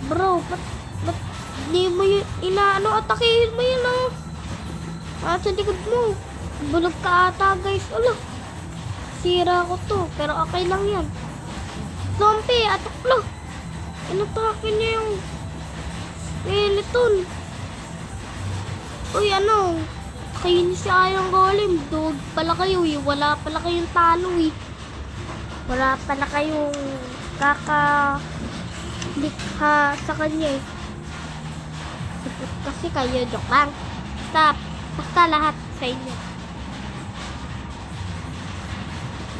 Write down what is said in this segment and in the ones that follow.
Bro, ba't di mo yun, atakihin mo yun sa likod mo. Bulag ka ata guys. Ala, sira ko to. Pero okay lang yan. Zombie, ataklo. Inatake niya yung skeleton. Uy, kayo ni si Iron Golem. Dog pala kayo eh. Wala pala kayong talo eh. Wala pala kayong likha sa kanya eh. Sipot kasi kayo, joke lang. Basta lahat sa inyo.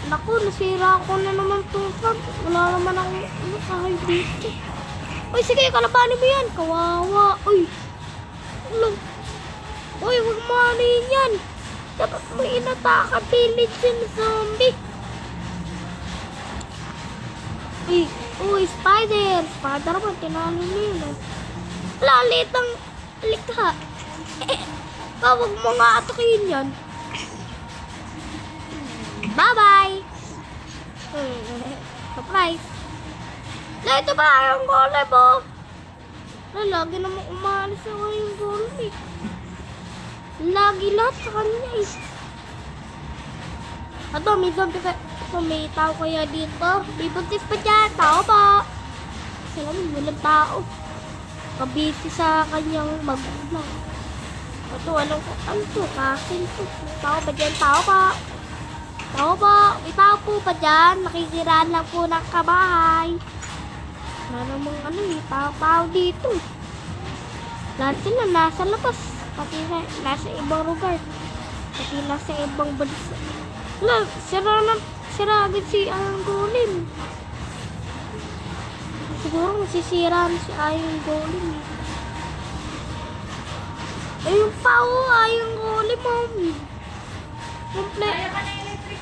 Naku, nasira ako na naman itong frog. Wala naman akong kahit dito. Uy, sige, kalabanin mo yan. Kawawa. Uy, huwag mo yan. Dapat mo inataka village yung zombie. Uy, spider. Spider mo, tinalo nila. Lalit ang likha. Huwag mo nga atakin yan. Bye-bye! Surprise! Ito ba yung golem oh? Lagi naman umalis ako yung golem eh. Lagi lahat sa kanya eh. May zombie ka. May tao kaya dito. May buntis pa dyan. Tao ba? Salamin, walang tao. Kabisi sa kanyang magulang. Ano to? Kasin to. Tao ba dyan? Tao ba? Tao ba? May tao po ba dyan? Nakikiraan lang po ng kabahay. Wala namang tao dito. Lahat sila nasa labas. Pati nasa ibang lugar. Pati nasa ibang bansa. Wala, sira agad si Iron Golem. Siguro masisira si Iron Golem. Ayun pa Iron Golem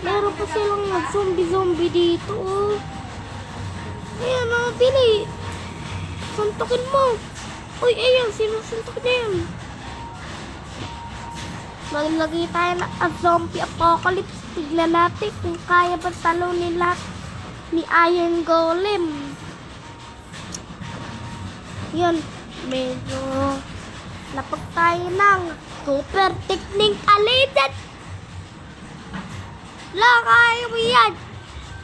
meron pa silang zombie dito Ayan bili. Suntukin mo. Uy, ayan, sinusuntok niya yun. Maglagay tayo ng zombie apocalypse. Tignan natin kung kaya ba talunin lahat ni Iron Golem. Yan, medyo lapag tayo ng super technique alided. Kaya mo yan.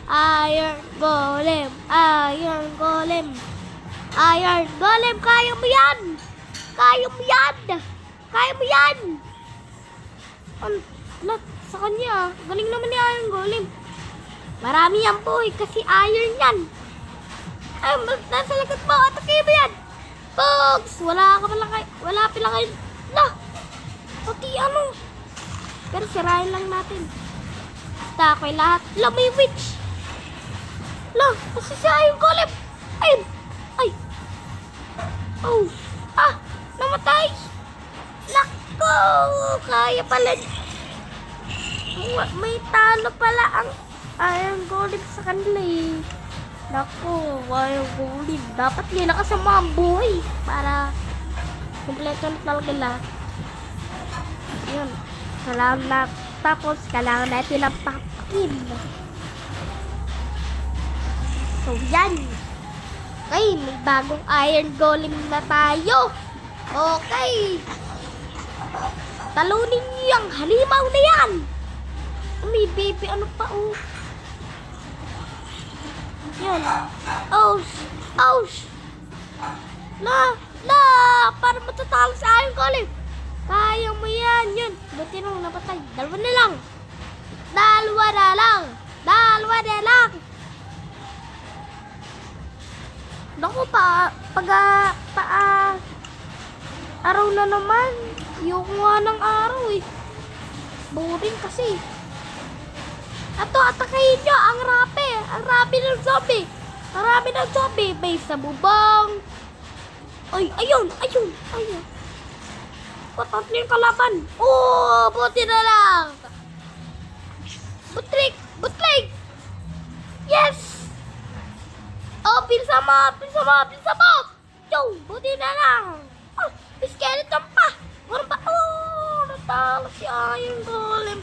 Iron Golem, Iron Golem, Iron Golem, kaya mo yan. Kaya mo yan. Kaya mo yan. Sa kanya, galing naman ni Iron Golem. Marami yan po kasi iron yan. Nasa lagot mo, atake mo yan. Pogs, wala pala kayo. Pati pero sirain lang natin. Basta ako'y lahat. May witch. Kasi si Iron Golem. Ay. Namatay. Nako, kaya pala. May talo pala ang Iron Golem sa kanila eh. Nako, Iron Golem. Dapat nila kasama ang buhay para kompleto na talaga lahat. Yun. Kailangan natin ang pakin. So, yan. Okay, may bagong Iron Golem na tayo. Okay. Talunin niyo yung halimaw na yan. May baby, pa Yan. Para matatalo sa Iron Golem. Kaya mo yan. Yun. Buti nung napatay. Dalawa na lang. Naku, araw na naman. Yung nga ng araw eh. Boring kasi. Atakayin nyo ang rape. Ang rape ng zombie. May sabubang. Ayun. Patatlo yung kalaban. Buti na lang. Butlik. Yes. Pilsa mo. Buti na lang. Skeleton pa. Natalo si Iron Golem.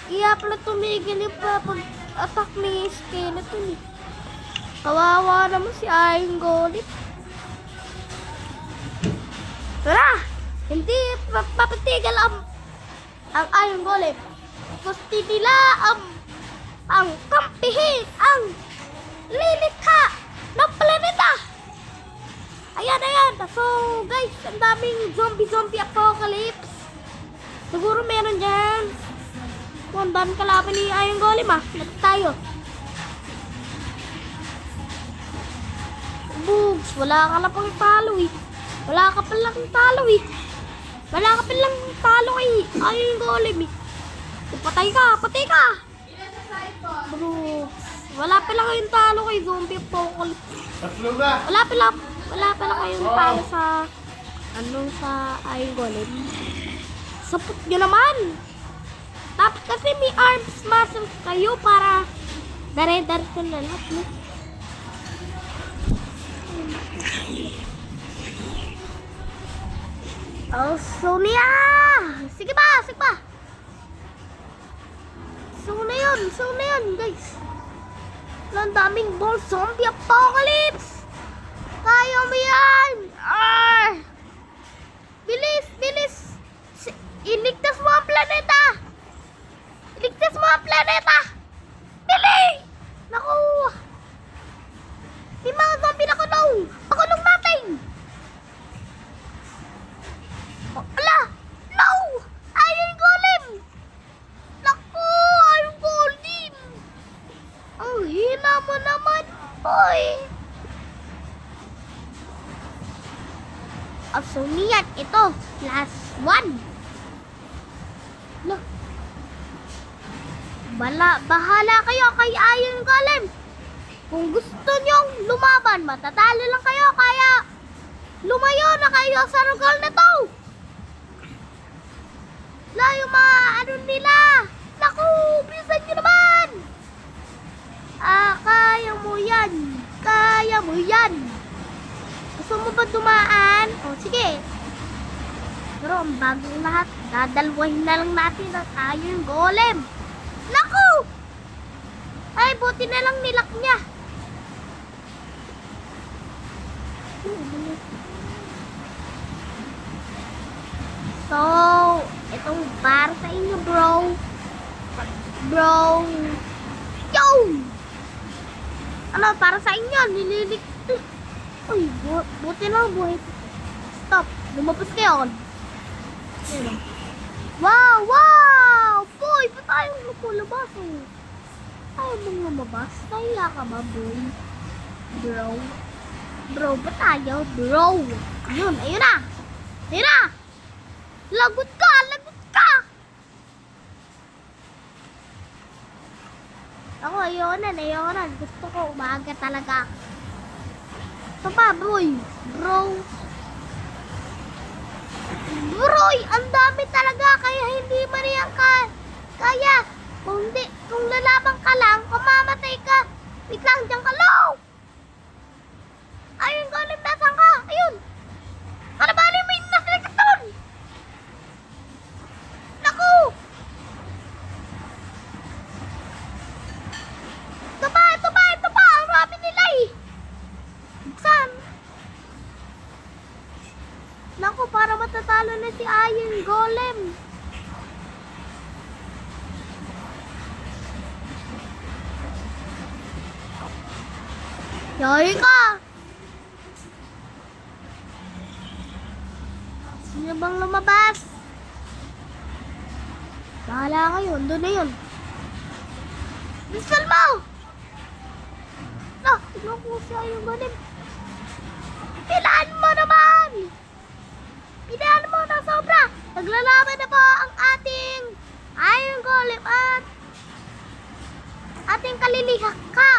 Kaya pala tumigil yung pag-attack ni skeleton eh. Kawawa naman si Iron Golem. Tara! Hindi papatigil ang Iron Golem. Gusto nila ang kampihin, ang lilikha ng planeta. Ayan. So, guys, ang daming zombie apocalypse. Siguro meron dyan. Ang daming kalaban ni Iron Golem, Lahat tayo. Bugs, wala ka na pang talo, Wala ka palang talo, Wala ka palang talo kay Iron Golem, Patay ka! Bugs, wala pala kayong talo kay zombie apocalypse. Wala pala kayong talo sa sa Iron Golem. Sapot nyo naman! Dapat kasi may arms muscle kayo para dare-dare na lahat, Oh, Sonia! Sige ba? So na yun, guys. Ang daming ball zombie apocalypse! Kaya mo yan! Bilis! Iligtas mo ang planeta! Bili! Naku! May mga zombie na Pakulong natin! Ala! No! Iron Golem! Naku! Iron Golem! Ang hina mo naman, boy! So, niyan, ito, last one. Look. Bahala kayo kay Iron Golem. Kung gusto nyong lumaban, matatalo lang kayo, kaya lumayo na kayo sa lugar na to. Yung mga nila. Naku, bilisan nyo naman. Kaya mo yan. Gusto mo ba dumaan? Sige. Pero ang bagong lahat, dadalwahin na lang natin ang Iron Golem. Naku! Ay, buti na lang nilak niya. So, itong para sa inyo, bro. Yo! Ano, para sa inyo, nililikto. Uy, buti lang buhay. Stop, lumabas kayo. Wow! Boy, ba't tayong lumabas? Ayaw mong lumabas? Kaya ka ba, boy? Bro, ba't tayo? Bro! Ayun na! Lagot ka! Ako, ayoko na. Gusto ko, umaga talaga. Ito pa, boy. Broy, ang dami talaga, kaya hindi mariang kaya. Kung lalabang ka lang, mamamatay ka. Wait lang, dyan ka, low! Iron Golem, nasan ka? Ayun! Kanabali mo yung nasa likod! Naku! Ito pa! Ang rami nila Saan? Naku, para matatalo na si Iron Golem. Yay ka! Sino bang lumabas? Bahala kayo, doon na yun. Bisal mo! Tignan ko si Iron Golem. Pilaan mo naman! Pilaan mo na sobra! Naglalaban na po ang ating Iron Golem at ating kalilihaka.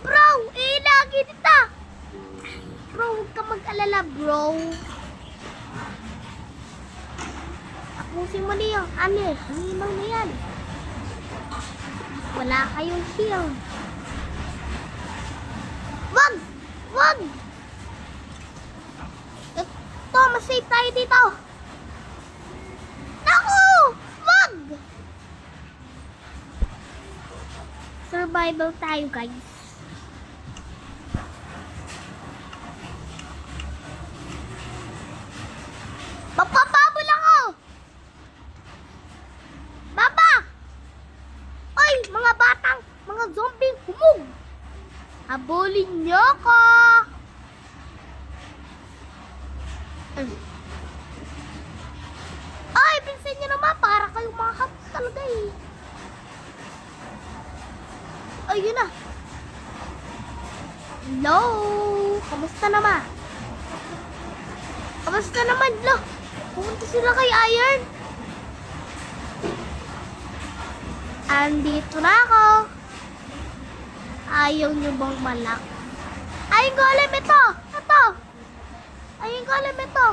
Bro, ilagi dito! Bro, huwag ka mag-alala, bro. Tapusin mo na yung hinimaw na yan. Wala kayong heal. Wag! Ito, masave tayo dito. Naku! Wag! Survival tayo, guys. Habulin niyo ko! Ay, pinsan niyo naman. Para kayong mga hapos talaga eh. Ayun na. Hello? Kamusta naman? Kamusta naman, lo? Pumunta sila kay Iron. Andito na ako. Ayaw niyo bang malak? Ayun ko alam ito. Ito. Ayun ko alam ito.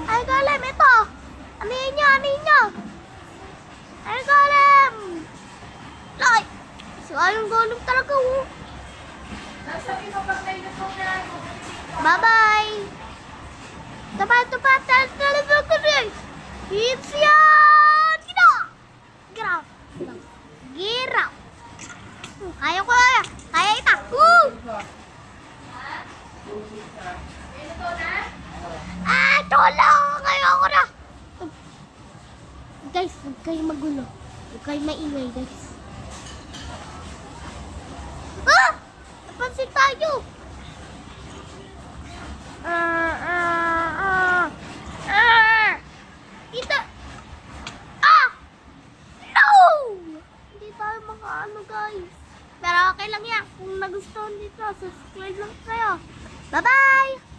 Ayun ko alam ito. Ano yun niyo? Ano yun niyo? Ayun ko alam. Loy. So ayun ko alam talaga. Oh. Bye-bye. Tapat. Talaga ko rin. It's yan. Giraw. Kaya ko. Kaya ita. Woo! Tulong! Kaya ako na. Guys, huwag kayo magulo. Huwag kayo maingay, guys. Napansin tayo.